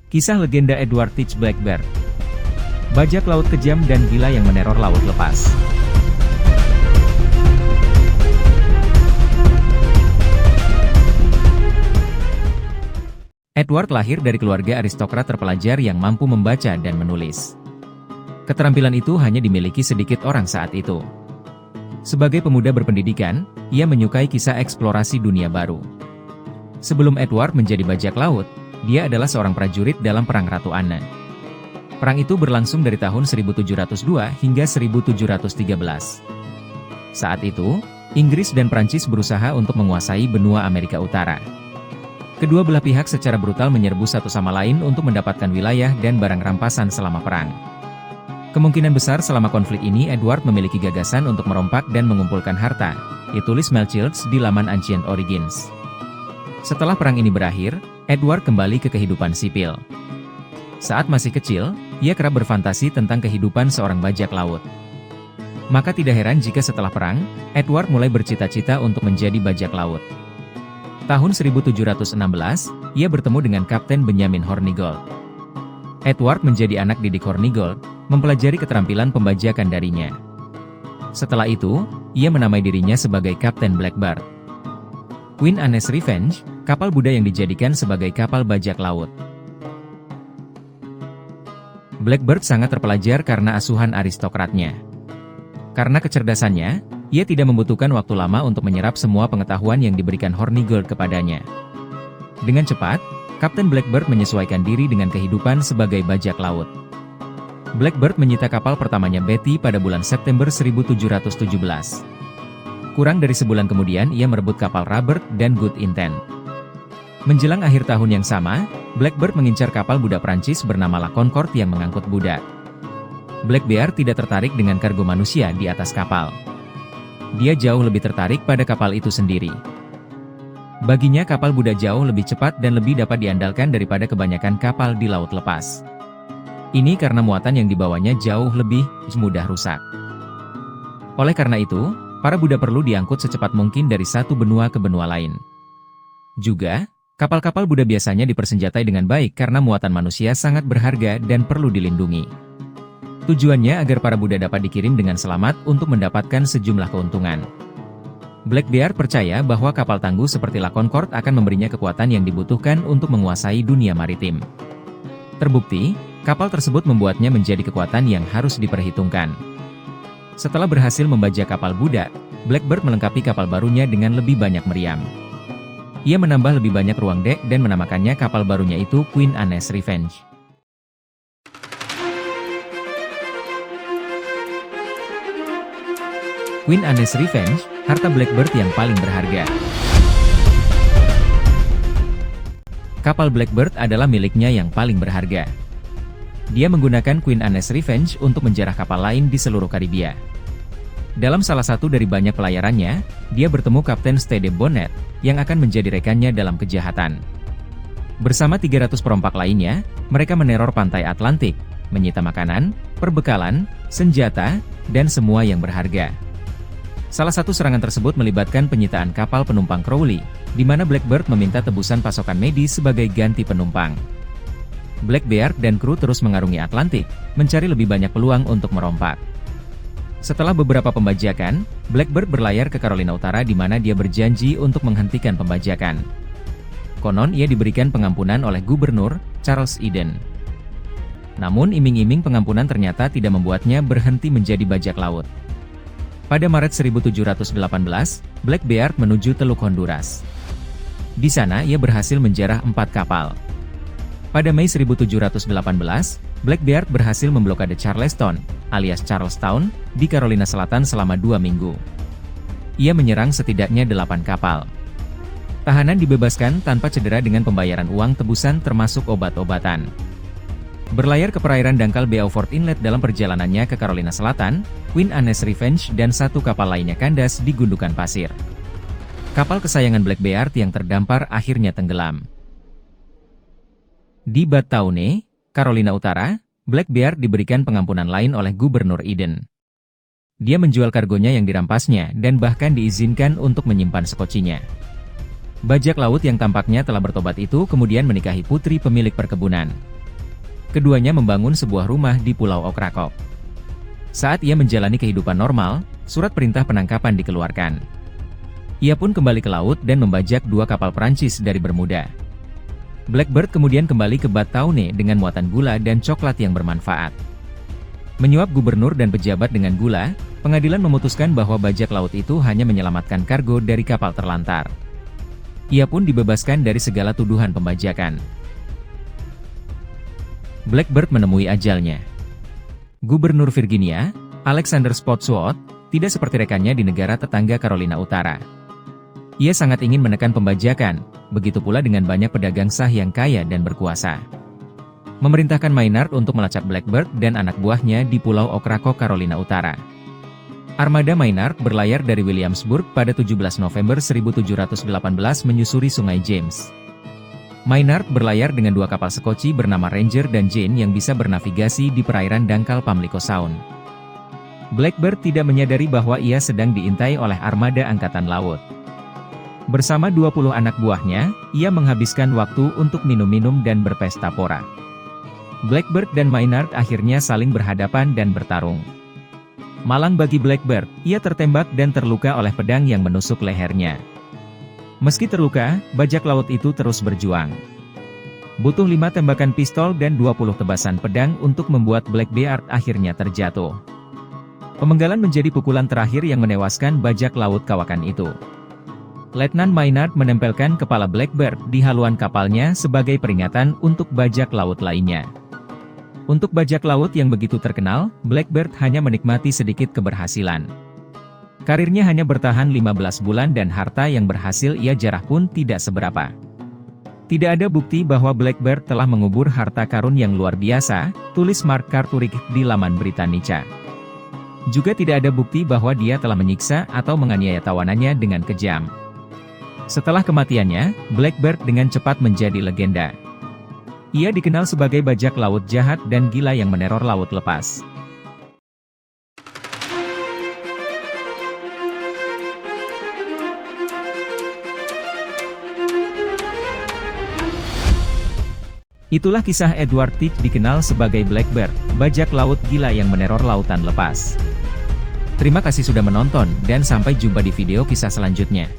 Kisah legenda Edward Teach Blackbeard. Bajak laut kejam dan gila yang meneror laut lepas. Edward lahir dari keluarga aristokrat terpelajar yang mampu membaca dan menulis. Keterampilan itu hanya dimiliki sedikit orang saat itu. Sebagai pemuda berpendidikan, ia menyukai kisah eksplorasi dunia baru. Sebelum Edward menjadi bajak laut, dia adalah seorang prajurit dalam Perang Ratu Anne. Perang itu berlangsung dari tahun 1702 hingga 1713. Saat itu, Inggris dan Prancis berusaha untuk menguasai benua Amerika Utara. Kedua belah pihak secara brutal menyerbu satu sama lain untuk mendapatkan wilayah dan barang rampasan selama perang. Kemungkinan besar selama konflik ini Edward memiliki gagasan untuk merompak dan mengumpulkan harta, ditulis Mel Childs di laman Ancient Origins. Setelah perang ini berakhir, Edward kembali ke kehidupan sipil. Saat masih kecil, ia kerap berfantasi tentang kehidupan seorang bajak laut. Maka tidak heran jika setelah perang, Edward mulai bercita-cita untuk menjadi bajak laut. Tahun 1716, ia bertemu dengan Kapten Benjamin Hornigold. Edward menjadi anak didik Hornigold, mempelajari keterampilan pembajakan darinya. Setelah itu, ia menamai dirinya sebagai Kapten Blackbeard. Queen Anne's Revenge, kapal Buddha yang dijadikan sebagai kapal bajak laut. Blackbeard sangat terpelajar karena asuhan aristokratnya. Karena kecerdasannya, ia tidak membutuhkan waktu lama untuk menyerap semua pengetahuan yang diberikan Hornigold kepadanya. Dengan cepat, Kapten Blackbeard menyesuaikan diri dengan kehidupan sebagai bajak laut. Blackbeard menyita kapal pertamanya Betty pada bulan September 1717. Kurang dari sebulan kemudian ia merebut kapal Robert dan Good Intent. Menjelang akhir tahun yang sama, Blackbeard mengincar kapal Buddha Prancis bernama La Concorde yang mengangkut Buddha. Blackbeard tidak tertarik dengan kargo manusia di atas kapal. Dia jauh lebih tertarik pada kapal itu sendiri. Baginya kapal Buddha jauh lebih cepat dan lebih dapat diandalkan daripada kebanyakan kapal di laut lepas. Ini karena muatan yang dibawanya jauh lebih mudah rusak. Oleh karena itu, para Buddha perlu diangkut secepat mungkin dari satu benua ke benua lain. Juga, kapal-kapal Buddha biasanya dipersenjatai dengan baik karena muatan manusia sangat berharga dan perlu dilindungi. Tujuannya agar para Buddha dapat dikirim dengan selamat untuk mendapatkan sejumlah keuntungan. Blackbeard percaya bahwa kapal tangguh seperti La Concorde akan memberinya kekuatan yang dibutuhkan untuk menguasai dunia maritim. Terbukti, kapal tersebut membuatnya menjadi kekuatan yang harus diperhitungkan. Setelah berhasil membajak kapal Buddha, Blackbeard melengkapi kapal barunya dengan lebih banyak meriam. Ia menambah lebih banyak ruang dek dan menamakannya kapal barunya itu Queen Anne's Revenge. Queen Anne's Revenge, harta Blackbeard yang paling berharga. Kapal Blackbeard adalah miliknya yang paling berharga. Dia menggunakan Queen Anne's Revenge untuk menjarah kapal lain di seluruh Karibia. Dalam salah satu dari banyak pelayarannya, dia bertemu Kapten Stede Bonnet, yang akan menjadi rekannya dalam kejahatan. Bersama 300 perompak lainnya, mereka meneror pantai Atlantik, menyita makanan, perbekalan, senjata, dan semua yang berharga. Salah satu serangan tersebut melibatkan penyitaan kapal penumpang Crowley, di mana Blackbeard meminta tebusan pasokan medis sebagai ganti penumpang. Blackbeard dan kru terus mengarungi Atlantik, mencari lebih banyak peluang untuk merompak. Setelah beberapa pembajakan, Blackbeard berlayar ke Carolina Utara di mana dia berjanji untuk menghentikan pembajakan. Konon ia diberikan pengampunan oleh Gubernur Charles Eden. Namun iming-iming pengampunan ternyata tidak membuatnya berhenti menjadi bajak laut. Pada Maret 1718, Blackbeard menuju Teluk Honduras. Di sana ia berhasil menjarah 4 kapal. Pada Mei 1718, Blackbeard berhasil memblokade Charleston, alias Charlestown, di Carolina Selatan selama 2 minggu. Ia menyerang setidaknya 8 kapal. Tahanan dibebaskan tanpa cedera dengan pembayaran uang tebusan termasuk obat-obatan. Berlayar ke perairan dangkal Beaufort Inlet dalam perjalanannya ke Carolina Selatan, Queen Anne's Revenge dan 1 kapal lainnya kandas di gundukan pasir. Kapal kesayangan Blackbeard yang terdampar akhirnya tenggelam. Di Bataune, Carolina Utara, Blackbeard diberikan pengampunan lain oleh Gubernur Eden. Dia menjual kargonya yang dirampasnya dan bahkan diizinkan untuk menyimpan sekocinya. Bajak laut yang tampaknya telah bertobat itu kemudian menikahi putri pemilik perkebunan. Keduanya membangun sebuah rumah di Pulau Okrakok. Saat ia menjalani kehidupan normal, surat perintah penangkapan dikeluarkan. Ia pun kembali ke laut dan membajak 2 kapal Perancis dari Bermuda. Blackbird kemudian kembali ke Bataune dengan muatan gula dan coklat yang bermanfaat. Menyuap gubernur dan pejabat dengan gula, pengadilan memutuskan bahwa bajak laut itu hanya menyelamatkan kargo dari kapal terlantar. Ia pun dibebaskan dari segala tuduhan pembajakan. Blackbird menemui ajalnya. Gubernur Virginia, Alexander Spotswood, tidak seperti rekannya di negara tetangga Carolina Utara. Ia sangat ingin menekan pembajakan, begitu pula dengan banyak pedagang sah yang kaya dan berkuasa. Memerintahkan Maynard untuk melacak Blackbird dan anak buahnya di Pulau Okrakok, Carolina Utara. Armada Maynard berlayar dari Williamsburg pada 17 November 1718 menyusuri Sungai James. Maynard berlayar dengan 2 kapal Skoci bernama Ranger dan Jane yang bisa bernavigasi di perairan dangkal Pamlico Sound. Blackbird tidak menyadari bahwa ia sedang diintai oleh armada angkatan laut. Bersama 20 anak buahnya, ia menghabiskan waktu untuk minum-minum dan berpesta pora. Blackbird dan Maynard akhirnya saling berhadapan dan bertarung. Malang bagi Blackbird, ia tertembak dan terluka oleh pedang yang menusuk lehernya. Meski terluka, bajak laut itu terus berjuang. Butuh 5 tembakan pistol dan 20 tebasan pedang untuk membuat Blackbeard akhirnya terjatuh. Pemenggalan menjadi pukulan terakhir yang menewaskan bajak laut kawakan itu. Letnan Maynard menempelkan kepala Blackbird di haluan kapalnya sebagai peringatan untuk bajak laut lainnya. Untuk bajak laut yang begitu terkenal, Blackbird hanya menikmati sedikit keberhasilan. Karirnya hanya bertahan 15 bulan dan harta yang berhasil ia jarah pun tidak seberapa. Tidak ada bukti bahwa Blackbird telah mengubur harta karun yang luar biasa, tulis Mark Cartwright di laman Britannica. Juga tidak ada bukti bahwa dia telah menyiksa atau menganiaya tawanannya dengan kejam. Setelah kematiannya, Blackbird dengan cepat menjadi legenda. Ia dikenal sebagai bajak laut jahat dan gila yang meneror laut lepas. Itulah kisah Edward Teach, dikenal sebagai Blackbird, bajak laut gila yang meneror lautan lepas. Terima kasih sudah menonton dan sampai jumpa di video kisah selanjutnya.